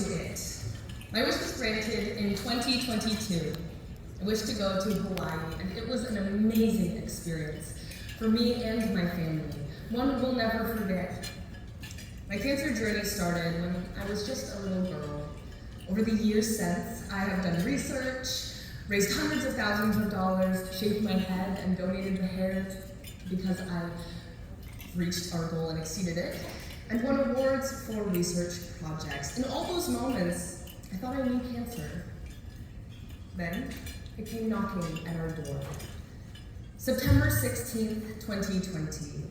to it. My wish was granted in 2022. I wished to go to Hawaii, and it was an amazing experience for me and my family, one we'll never forget. My cancer journey started when I was just a little girl. Over the years since, I have done research, raised hundreds of thousands of dollars, shaved my head, and donated the hair because I reached our goal and exceeded it, and won awards for research projects. In all those moments, I thought I knew cancer. Then, it came knocking at our door. September 16th, 2020.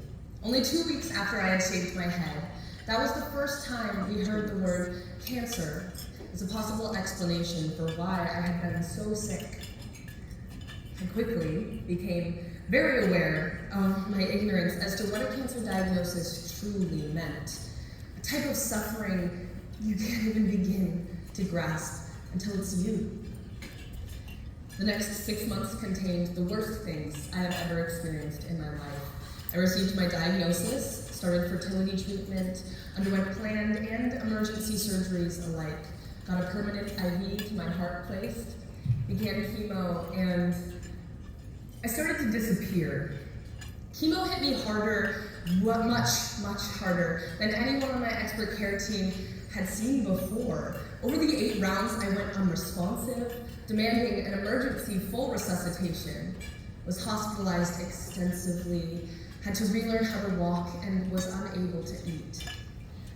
Only 2 weeks after I had shaved my head, that was the first time we heard the word cancer as a possible explanation for why I had been so sick. I quickly became very aware of my ignorance as to what a cancer diagnosis truly meant. A type of suffering you can't even begin to grasp until it's you. The next 6 months contained the worst things I have ever experienced in my life. I received my diagnosis, started fertility treatment, underwent planned and emergency surgeries alike, got a permanent IV to my heart placed, began chemo, and I started to disappear. Chemo hit me harder, much harder than anyone on my expert care team had seen before. Over the 8 rounds, I went unresponsive, demanding an emergency full resuscitation, was hospitalized extensively, had to relearn how to walk, and was unable to eat.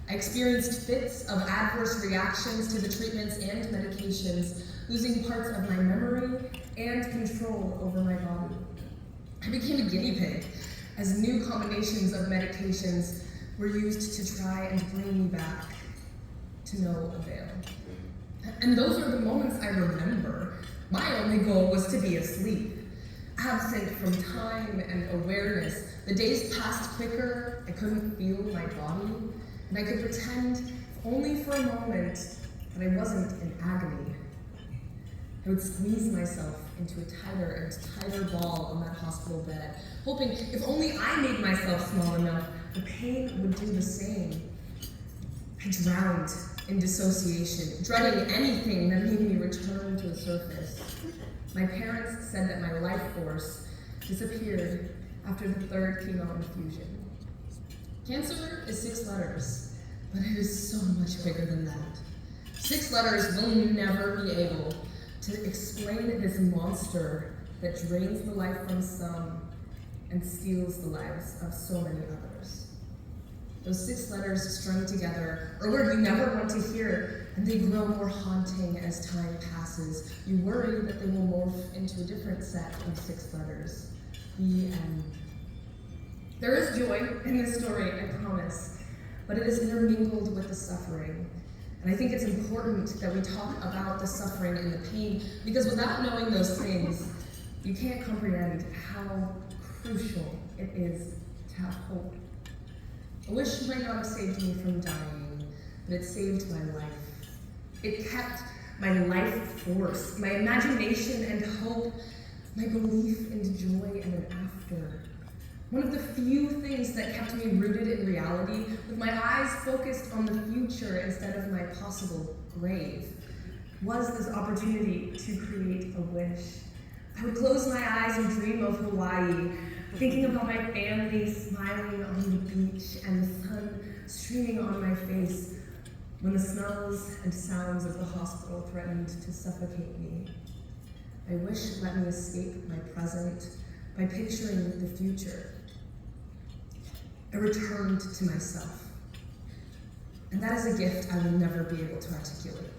I experienced fits of adverse reactions to the treatments and medications, losing parts of my memory and control over my body. I became a guinea pig as new combinations of medications were used to try and bring me back, to no avail. And those are the moments I remember. My only goal was to be asleep. Absent from time and awareness, the days passed quicker, I couldn't feel my body, and I could pretend, only for a moment, that I wasn't in agony. I would squeeze myself into a tighter and tighter ball on that hospital bed, hoping if only I made myself small enough, the pain would do the same. I drowned in dissociation, dreading anything that made me return to the surface. My parents said that my life force disappeared after the 3rd chemo infusion. Cancer is 6 letters, but it is so much bigger than that. 6 letters will never be able to explain this monster that drains the life from some and steals the lives of so many others. Those 6 letters strung together are word you never want to hear, and they grow more haunting as time passes. You worry that they will morph into a different set of 6 letters. The end. There is joy in this story, I promise, but it is intermingled with the suffering. And I think it's important that we talk about the suffering and the pain, because without knowing those things, you can't comprehend how crucial it is to have hope. A wish might not have saved me from dying, but it saved my life. It kept my life force, my imagination and hope, my belief in joy and an after. One of the few things that kept me rooted in reality, with my eyes focused on the future instead of my possible grave, was this opportunity to create a wish. I would close my eyes and dream of Hawaii, thinking about my family smiling on the beach and the sun streaming on my face when the smells and sounds of the hospital threatened to suffocate me. My wish let me escape my present by picturing the future. I returned to myself. And that is a gift I will never be able to articulate.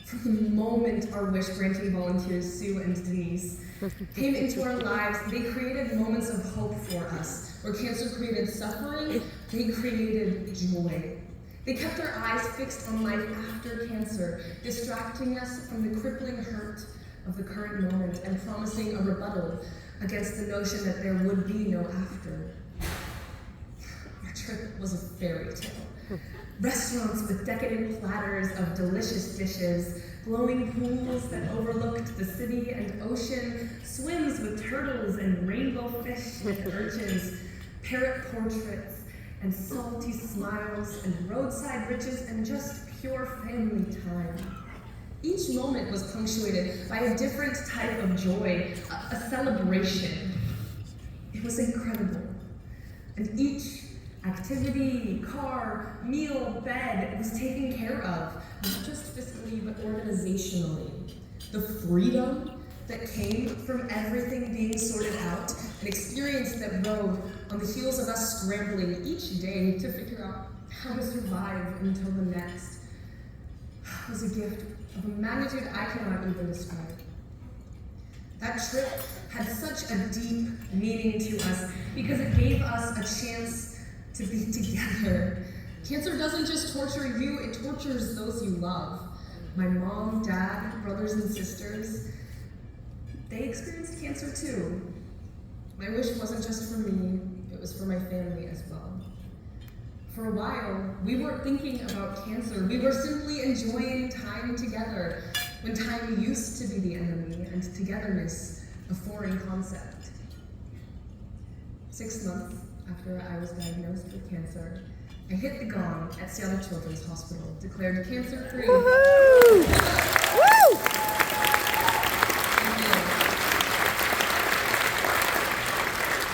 From the moment our wish-granting volunteers, Sue and Denise, came into our lives, they created moments of hope for us. Where cancer created suffering, they created joy. They kept our eyes fixed on life after cancer, distracting us from the crippling hurt of the current moment and promising a rebuttal against the notion that there would be no after. Our trip was a fairy tale. Restaurants with decadent platters of delicious dishes, glowing pools that overlooked the city and ocean, swims with turtles and rainbow fish and urchins, parrot portraits, and salty smiles and roadside riches and just pure family time. Each moment was punctuated by a different type of joy, a celebration. It was incredible. And each activity, car, meal, bed was taken care of, not just fiscally, but organizationally. The freedom that came from everything being sorted out, an experience that rode on the heels of us scrambling each day to figure out how to survive until the next, was a gift of a magnitude I cannot even describe. That trip had such a deep meaning to us because it gave us a chance to be together. Cancer doesn't just torture you, it tortures those you love. My mom, dad, brothers and sisters, they experienced cancer too. My wish wasn't just for me, it was for my family as well. For a while, we weren't thinking about cancer. We were simply enjoying time together, when time used to be the enemy and togetherness a foreign concept. 6 months after I was diagnosed with cancer, I hit the gong at Seattle Children's Hospital, declared cancer-free. Woohoo! Woo!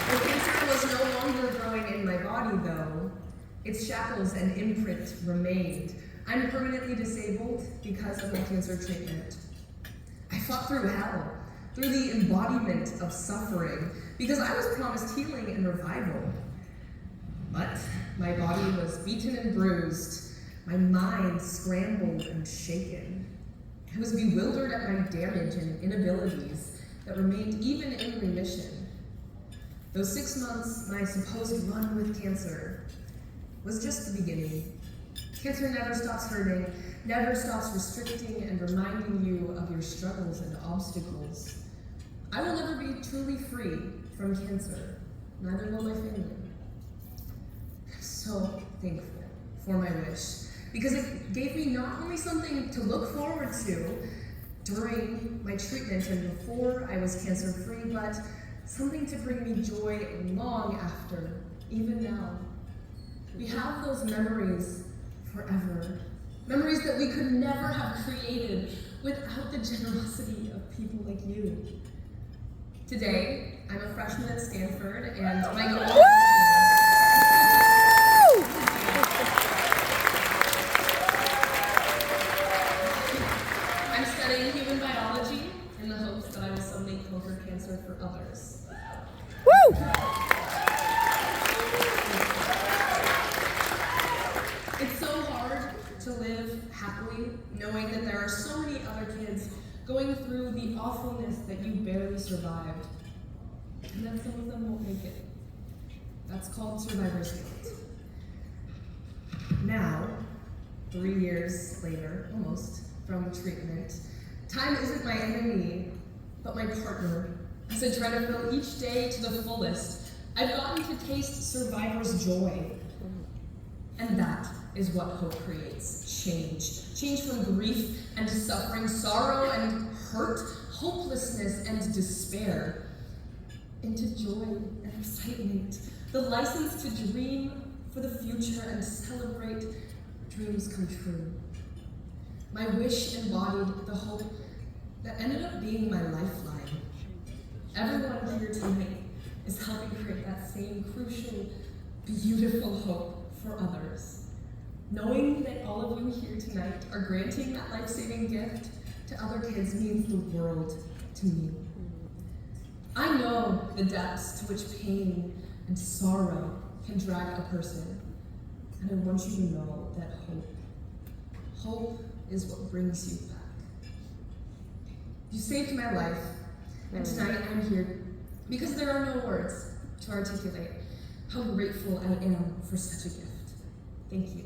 The cancer was no longer growing in my body, though. Its shackles and imprint remained. I'm permanently disabled because of my cancer treatment. I fought through hell, through the embodiment of suffering, because I was promised healing and revival. But my body was beaten and bruised, my mind scrambled and shaken. I was bewildered at my damage and inabilities that remained even in remission. Those 6 months, my supposed run with cancer, was just the beginning. Cancer never stops hurting, never stops restricting and reminding you of your struggles and obstacles. I will never be truly free from cancer, neither will my family. I'm so thankful for my wish, because it gave me not only something to look forward to during my treatment and before I was cancer-free, but something to bring me joy long after, even now. We have those memories forever. Memories that we could never have created without the generosity of people like you. Today, I'm a freshman at Stanford, and my goal is I'm studying human biology in the hopes that I will someday conquer cancer for others. Woo! It's so hard to live happily knowing that there are so many other kids going through the awfulness that you barely survived, and that some of them won't make it. That's called survivor's guilt. Now, 3 years later, almost, from treatment, time isn't my enemy, but my partner. As I try to fill each day to the fullest, I've gotten to taste survivor's joy. And that is what hope creates, change. Change from grief and suffering, sorrow and hurt, hopelessness and despair, into joy and excitement, the license to dream for the future and celebrate dreams come true. My wish embodied the hope that ended up being my lifeline. Everyone here tonight is helping create that same crucial, beautiful hope for others. Knowing that all of you here tonight are granting that life-saving gift to other kids means the world to me. I know the depths to which pain and sorrow can drag a person, and I want you to know that hope is what brings you back. You saved my life, and tonight I'm here because there are no words to articulate how grateful I am for such a gift. Thank you.